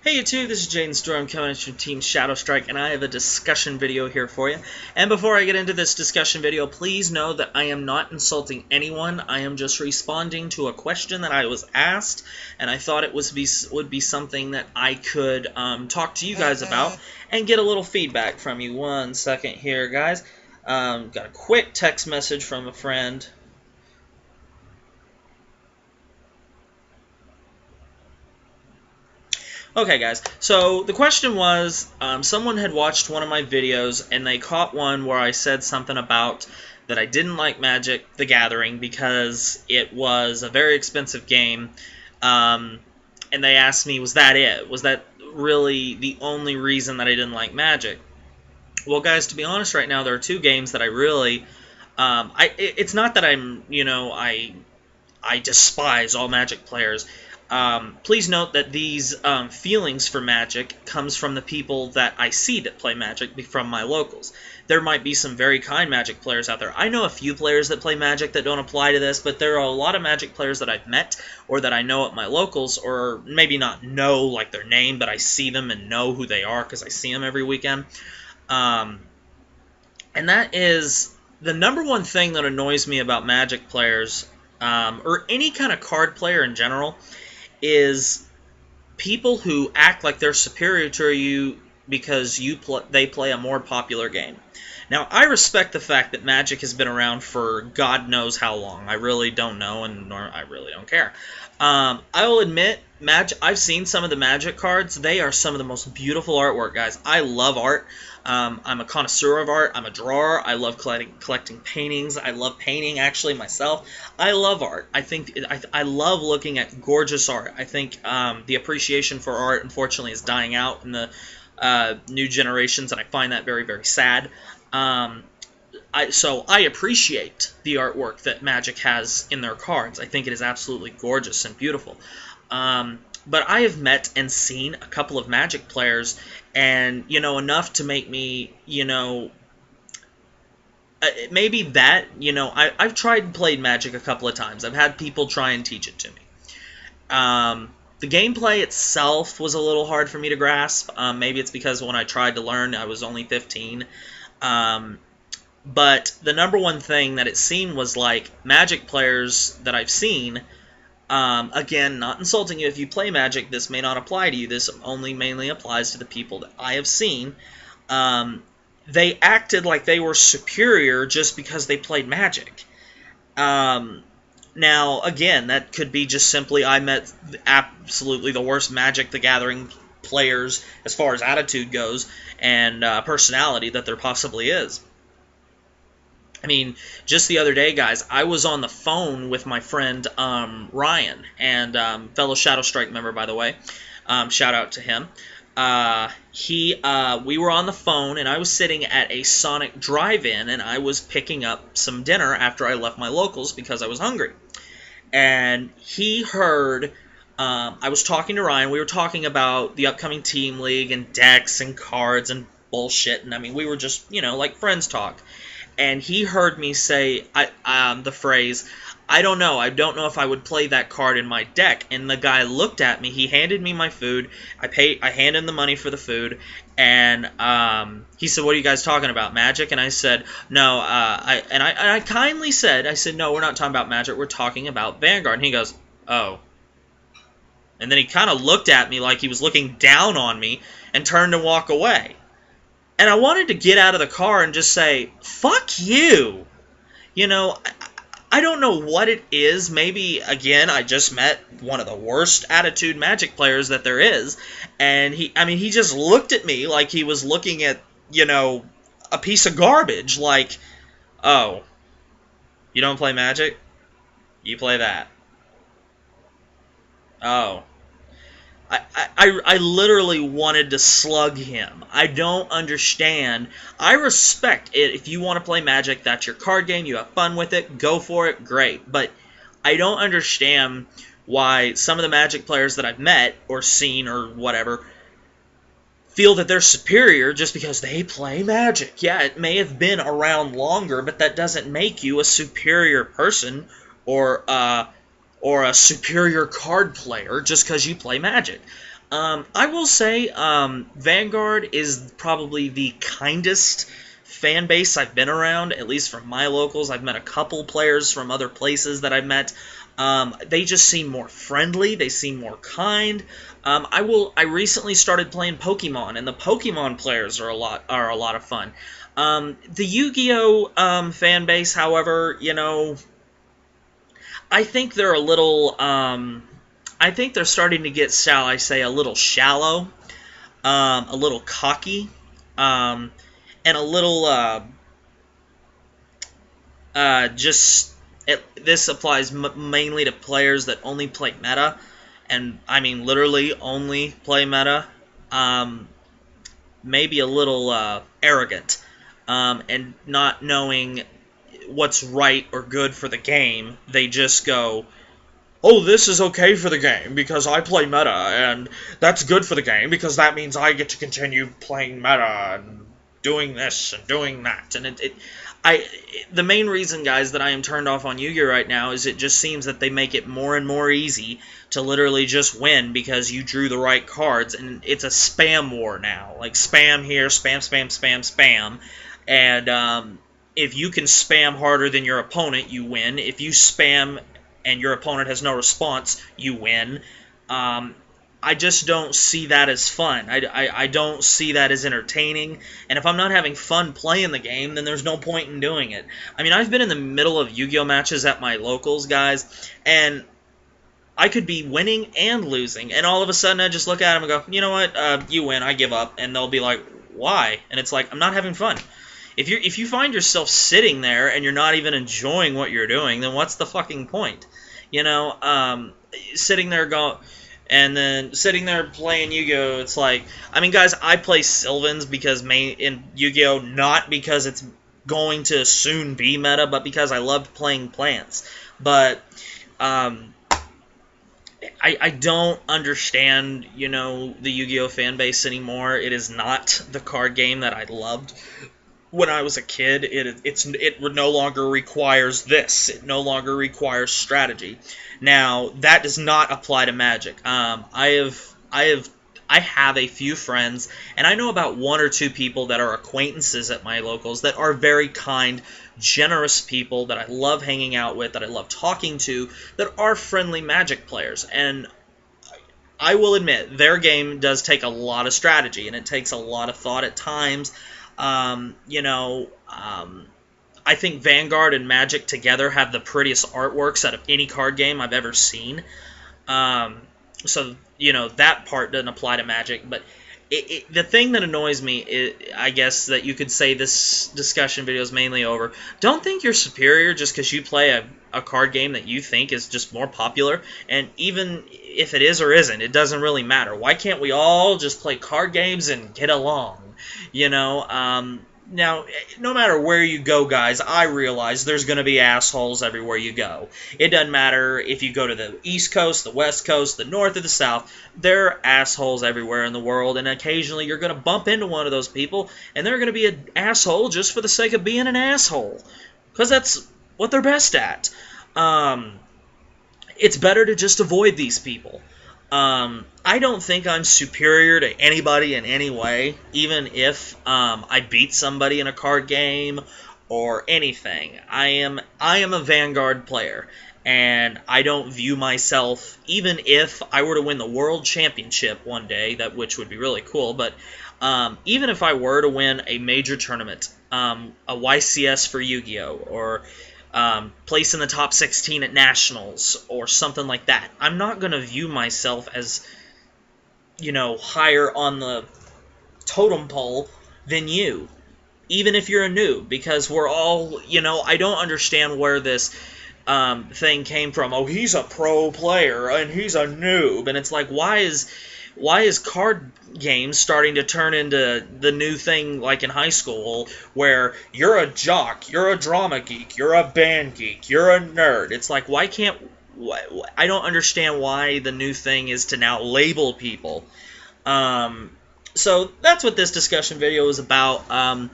Hey YouTube, this is Jaden Storm coming from Team Shadow Strike, and I have a discussion video here for you. And before I get into this discussion video, please know that I am not insulting anyone. I am just responding to a question that I was asked, and I thought it would be something that I could talk to you guys about and get a little feedback from you. One second here, guys. Got a quick text message from a friend. Okay, guys, so the question was, someone had watched one of my videos, and they caught one where I said something about that I didn't like Magic: The Gathering because it was a very expensive game, and they asked me, was that it? Was that really the only reason that I didn't like Magic? Well, guys, to be honest right now, there are two games that I really, it's not that I despise all Magic players. Please note that these feelings for Magic comes from the people that I see that play Magic from my locals. There might be some very kind Magic players out there. I know a few players that play Magic that don't apply to this, but there are a lot of Magic players that I've met or that I know at my locals, or maybe not know like their name, but I see them and know who they are because I see them every weekend. And that is the number one thing that annoys me about Magic players, or any kind of card player in general, is people who act like they're superior to you because they play a more popular game. Now, I respect the fact that Magic has been around for God knows how long. I really don't know, and I really don't care. I will admit, I've seen some of the Magic cards. They are some of the most beautiful artwork, guys. I love art. I'm a connoisseur of art. I'm a drawer. I love collecting paintings. I love painting, actually, myself. I love art. I love looking at gorgeous art. I think the appreciation for art, unfortunately, is dying out in the new generations, and I find that very, very sad. So I appreciate the artwork that Magic has in their cards. I think it is absolutely gorgeous and beautiful. But I have met and seen a couple of Magic players, and, enough to make me, maybe that, I've tried and played Magic a couple of times. I've had people try and teach it to me. The gameplay itself was a little hard for me to grasp. Maybe it's because when I tried to learn, I was only 15. But the number one thing that it seemed was like Magic players that I've seen, again, not insulting you. If you play Magic, this may not apply to you. This only mainly applies to the people that I have seen. They acted like they were superior just because they played Magic. Now, again, that could be just simply I met absolutely the worst Magic: The Gathering players as far as attitude goes and personality that there possibly is. I mean, just the other day, guys, I was on the phone with my friend Ryan, and fellow Shadow Strike member, by the way. Shout out to him. We were on the phone, and I was sitting at a Sonic drive-in, and I was picking up some dinner after I left my locals because I was hungry. And he heard, I was talking to Ryan. We were talking about the upcoming Team League and decks and cards and bullshit, and I mean, we were just, like friends talk. And he heard me say the phrase, I don't know if I would play that card in my deck. And the guy looked at me, he handed me my food, I handed him the money for the food, and he said, what are you guys talking about, Magic? And I said, no, I kindly said, no, we're not talking about Magic, we're talking about Vanguard. And he goes, oh. And then he kind of looked at me like he was looking down on me and turned to walk away. And I wanted to get out of the car and just say, fuck you. I don't know what it is. Maybe, again, I just met one of the worst attitude Magic players that there is. And he just looked at me like he was looking at, a piece of garbage. Like, oh, you don't play Magic? You play that. Oh. I literally wanted to slug him. I don't understand. I respect it. If you want to play Magic, that's your card game. You have fun with it. Go for it. Great. But I don't understand why some of the Magic players that I've met or seen or whatever feel that they're superior just because they play Magic. Yeah, it may have been around longer, but that doesn't make you a superior person or a superior card player just because you play Magic. I will say Vanguard is probably the kindest fan base I've been around, at least from my locals. I've met a couple players from other places that I've met. They just seem more friendly. They seem more kind. I recently started playing Pokemon, and the Pokemon players are a lot of fun. The Yu-Gi-Oh fan base, however, I think they're a little. I think they're starting to get, shall I say, a little shallow, a little cocky, and a little just. This applies mainly to players that only play meta, and I mean literally only play meta. Maybe a little arrogant, and not knowing what's right or good for the game. They just go, oh, this is okay for the game because I play meta, and that's good for the game because that means I get to continue playing meta and doing this and doing that. And the main reason, guys, that I am turned off on Yu-Gi-Oh right now is it just seems that they make it more and more easy to literally just win because you drew the right cards, and it's a spam war now. Like, spam here, spam, spam, spam, spam. And if you can spam harder than your opponent, you win. If you spam and your opponent has no response, you win. I just don't see that as fun. I don't see that as entertaining. And if I'm not having fun playing the game, then there's no point in doing it. I mean, I've been in the middle of Yu-Gi-Oh matches at my locals, guys, and I could be winning and losing. And all of a sudden, I just look at them and go, you know what, you win, I give up. And they'll be like, why? And it's like, I'm not having fun. If you find yourself sitting there and you're not even enjoying what you're doing, then what's the fucking point? Sitting there sitting there playing Yu-Gi-Oh, it's like, I mean, guys, I play Sylvans in Yu-Gi-Oh, not because it's going to soon be meta, but because I loved playing plants. But I don't understand, the Yu-Gi-Oh fan base anymore. It is not the card game that I loved when I was a kid. It no longer requires this. It no longer requires strategy. Now, that does not apply to Magic. I have a few friends, and I know about one or two people that are acquaintances at my locals that are very kind, generous people that I love hanging out with, that I love talking to, that are friendly Magic players. And I will admit, their game does take a lot of strategy, and it takes a lot of thought at times. I think Vanguard and Magic together have the prettiest artworks out of any card game I've ever seen. So, that part doesn't apply to Magic. But the thing that annoys me, I guess, that you could say this discussion video is mainly over. Don't think you're superior just because you play a card game that you think is just more popular. And even if it is or isn't, it doesn't really matter. Why can't we all just play card games and get along? Now, no matter where you go, guys, I realize there's going to be assholes everywhere you go. It doesn't matter if you go to the East Coast, the West Coast, the North, or the South. There are assholes everywhere in the world, and occasionally you're going to bump into one of those people, and they're going to be an asshole just for the sake of being an asshole. Because that's what they're best at. It's better to just avoid these people. I don't think I'm superior to anybody in any way, even if I beat somebody in a card game or anything. I am a Vanguard player, and I don't view myself, even if I were to win the World Championship one day, which would be really cool, but even if I were to win a major tournament, a YCS for Yu-Gi-Oh! Or place in the top 16 at Nationals or something like that, I'm not going to view myself as, higher on the totem pole than you, even if you're a noob, because we're all, I don't understand where this thing came from. Oh, he's a pro player and he's a noob, and it's like, why is card games starting to turn into the new thing like in high school where you're a jock, you're a drama geek, you're a band geek, you're a nerd? It's like, I don't understand why the new thing is to now label people. So that's what this discussion video is about. I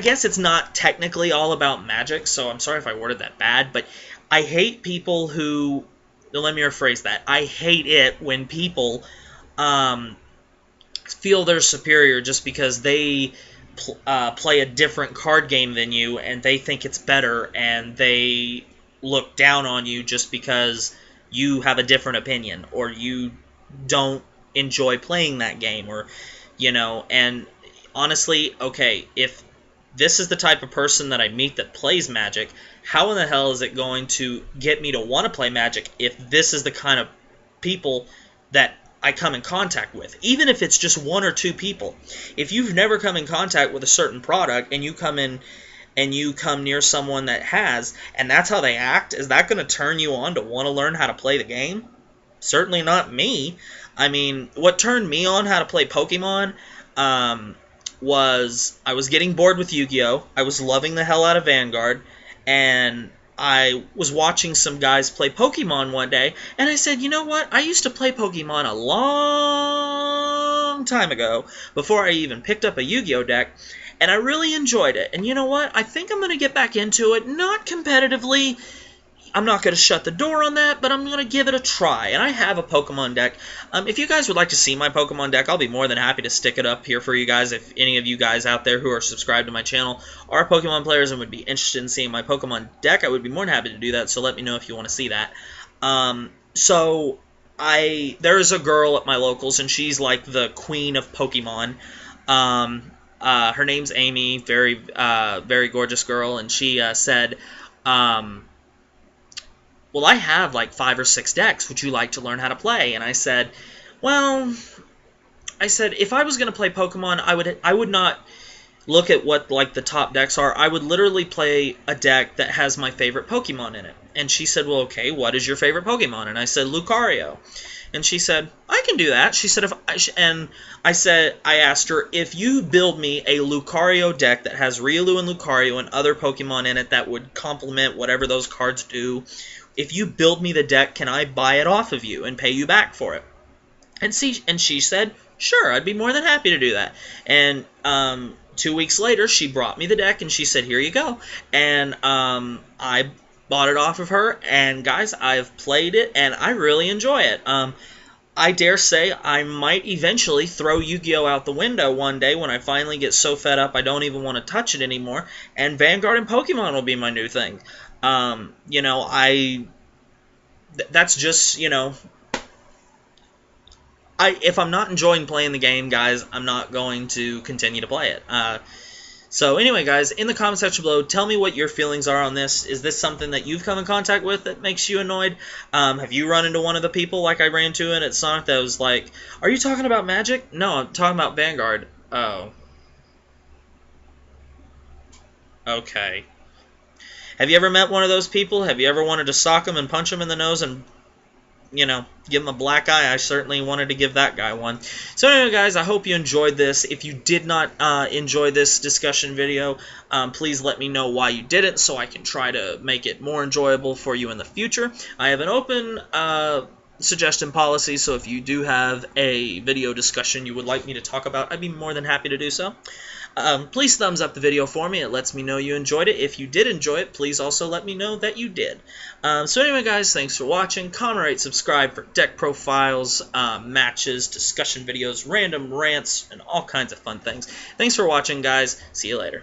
guess it's not technically all about Magic, so I'm sorry if I worded that bad, but I hate people who... Let me rephrase that. I hate it when people feel they're superior just because they play a different card game than you, and they think it's better, and they look down on you just because you have a different opinion, or you don't enjoy playing that game, or, and honestly, okay, if this is the type of person that I meet that plays Magic, how in the hell is it going to get me to want to play Magic if this is the kind of people that I come in contact with? Even if it's just one or two people. If you've never come in contact with a certain product and you come in and you come near someone that has, and that's how they act, is that going to turn you on to want to learn how to play the game? Certainly not me. I mean, what turned me on how to play Pokemon was I was getting bored with Yu-Gi-Oh! I was loving the hell out of Vanguard, and I was watching some guys play Pokemon one day, and I said, you know what? I used to play Pokemon a long time ago, before I even picked up a Yu-Gi-Oh! Deck, and I really enjoyed it. And you know what? I think I'm going to get back into it, not competitively. I'm not going to shut the door on that, but I'm going to give it a try. And I have a Pokemon deck. If you guys would like to see my Pokemon deck, I'll be more than happy to stick it up here for you guys. If any of you guys out there who are subscribed to my channel are Pokemon players and would be interested in seeing my Pokemon deck, I would be more than happy to do that, so let me know if you want to see that. There is a girl at my locals, and she's like the queen of Pokemon. Her name's Amy, very gorgeous girl, and she said, well, I have like 5 or 6 decks. Would you like to learn how to play? And I said, well, if I was going to play Pokemon, I would not look at what like the top decks are. I would literally play a deck that has my favorite Pokemon in it. And she said, well, okay, what is your favorite Pokemon? And I said, Lucario. And she said, I can do that. She said, I asked her, if you build me a Lucario deck that has Riolu and Lucario and other Pokemon in it that would complement whatever those cards do, if you build me the deck, can I buy it off of you and pay you back for it? And she said, sure, I'd be more than happy to do that. And 2 weeks later, she brought me the deck, and she said, here you go. And I bought it off of her, and guys, I've played it, and I really enjoy it. I dare say I might eventually throw Yu-Gi-Oh! Out the window one day when I finally get so fed up I don't even want to touch it anymore, and Vanguard and Pokemon will be my new thing. That's just, if I'm not enjoying playing the game, guys, I'm not going to continue to play it. So anyway, guys, in the comment section below, tell me what your feelings are on this. Is this something that you've come in contact with that makes you annoyed? Have you run into one of the people like I ran to at Sonic that was like, are you talking about Magic? No, I'm talking about Vanguard. Oh. Okay. Have you ever met one of those people? Have you ever wanted to sock them and punch them in the nose and, give him a black eye? I certainly wanted to give that guy one. So anyway, guys, I hope you enjoyed this. If you did not enjoy this discussion video, please let me know why you didn't so I can try to make it more enjoyable for you in the future. I have an open suggestion policy, so if you do have a video discussion you would like me to talk about, I'd be more than happy to do so. Please thumbs up the video for me. It lets me know you enjoyed it. If you did enjoy it, please also let me know that you did. So anyway, guys, thanks for watching. Comment, rate, subscribe for deck profiles, matches, discussion videos, random rants, and all kinds of fun things. Thanks for watching, guys. See you later.